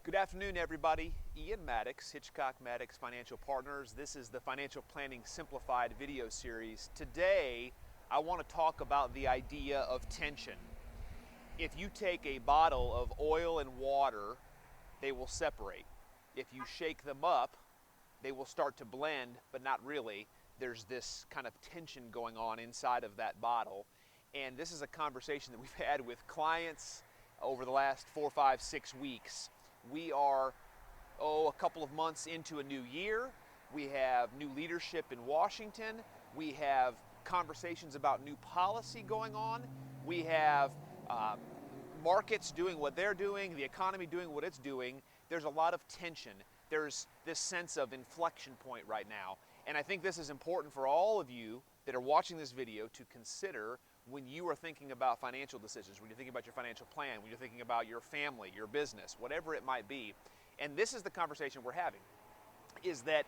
Good afternoon, everybody. Ian Maddox, Hitchcock Maddox Financial Partners. This is the Financial Planning Simplified video series. Today, I want to talk about the idea of tension. If you take a bottle of oil and water, they will separate. If you shake them up, they will start to blend, but not really. There's this kind of tension going on inside of that bottle. And this is a conversation that we've had with clients over the last 4, 5, 6 weeks. We are, a couple of months into a new year. We have new leadership in Washington. We have conversations about new policy going on. We have markets doing what they're doing, the economy doing what it's doing. There's a lot of tension. There's this sense of inflection point right now. And I think this is important for all of you that are watching this video to consider when you are thinking about financial decisions, when you're thinking about your financial plan, when you're thinking about your family, your business, whatever it might be. And this is the conversation we're having, is that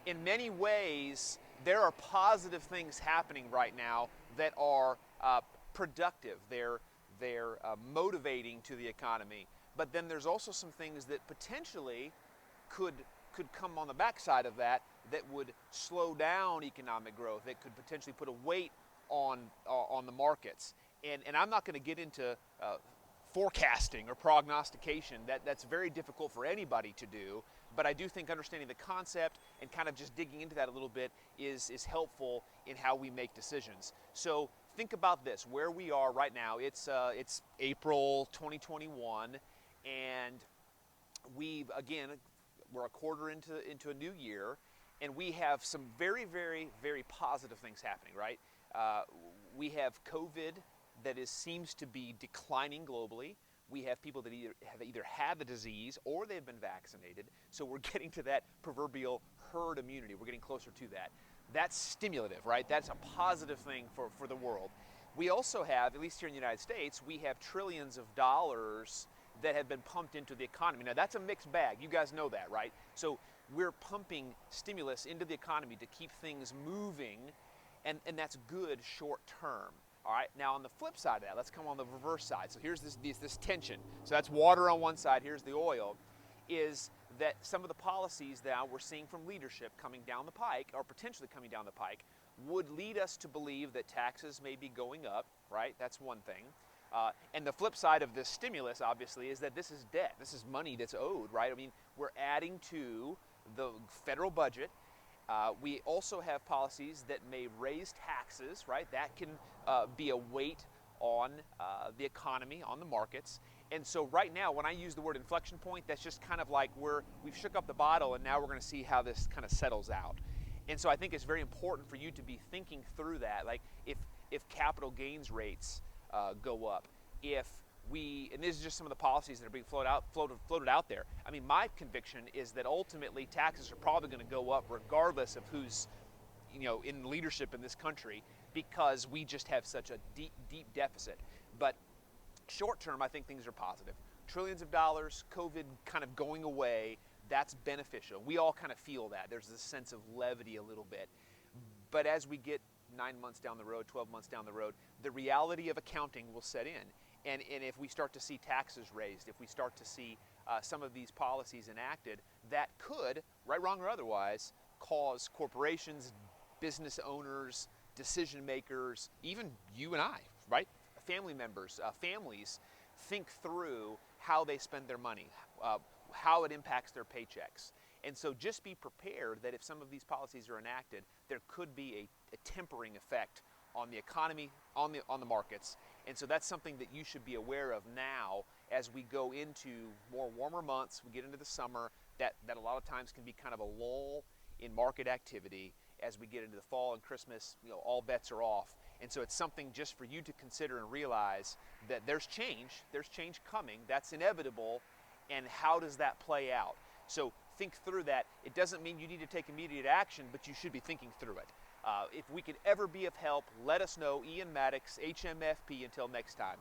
in many ways, there are positive things happening right now that are productive. They're motivating to the economy. But then there's also some things that potentially could come on the backside of that would slow down economic growth, that could potentially put a weight on the markets. And I'm not going to get into forecasting or prognostication. That's very difficult for anybody to do. But I do think understanding the concept and kind of just digging into that a little bit is helpful in how we make decisions. So think about this, where we are right now. It's April 2021, and we're a quarter into a new year, and we have some very, very, very positive things happening, right? We have COVID that seems to be declining globally. We have people that either had the disease or they've been vaccinated. So we're getting to that proverbial herd immunity. We're getting closer to that. That's stimulative, right? That's a positive thing for the world. We also have, at least here in the United States, we have trillions of dollars that have been pumped into the economy. Now that's a mixed bag. You guys know that, right? So we're pumping stimulus into the economy to keep things moving, and that's good short term. All right, now on the flip side of that, let's come on the reverse side. So here's this tension. So that's water on one side, here's the oil, is that some of the policies that we're seeing from leadership coming down the pike, or potentially coming down the pike, would lead us to believe that taxes may be going up, right? That's one thing. And the flip side of this stimulus, obviously, is that this is debt. This is money that's owed, right? I mean, we're adding to the federal budget. We also have policies that may raise taxes, right? That can be a weight on the economy, on the markets. And so right now, when I use the word inflection point, that's just kind of like we've shook up the bottle, and now we're going to see how this kind of settles out. And so I think it's very important for you to be thinking through that. Like if capital gains rates go up, and this is just some of the policies that are being floated out there. I mean, my conviction is that ultimately taxes are probably going to go up regardless of who's, in leadership in this country, because we just have such a deep, deep deficit. But short term, I think things are positive. Trillions of dollars, COVID kind of going away, that's beneficial. We all kind of feel that. There's this sense of levity a little bit. But as we get 9 months down the road, 12 months down the road, the reality of accounting will set in. And if we start to see taxes raised, if we start to see some of these policies enacted, that could, right, wrong, or otherwise, cause corporations, business owners, decision makers, even you and I, right? Family members, families, think through how they spend their money, how it impacts their paychecks. And so just be prepared that if some of these policies are enacted, there could be a tempering effect on the economy, on the markets. And so that's something that you should be aware of now as we go into more warmer months, we get into the summer, that a lot of times can be kind of a lull in market activity. As we get into the fall and Christmas, all bets are off. And so it's something just for you to consider and realize that there's change coming, that's inevitable, and how does that play out? So think through that. It doesn't mean you need to take immediate action, but you should be thinking through it. If we could ever be of help, let us know. Ian Maddox, HMFP. Until next time.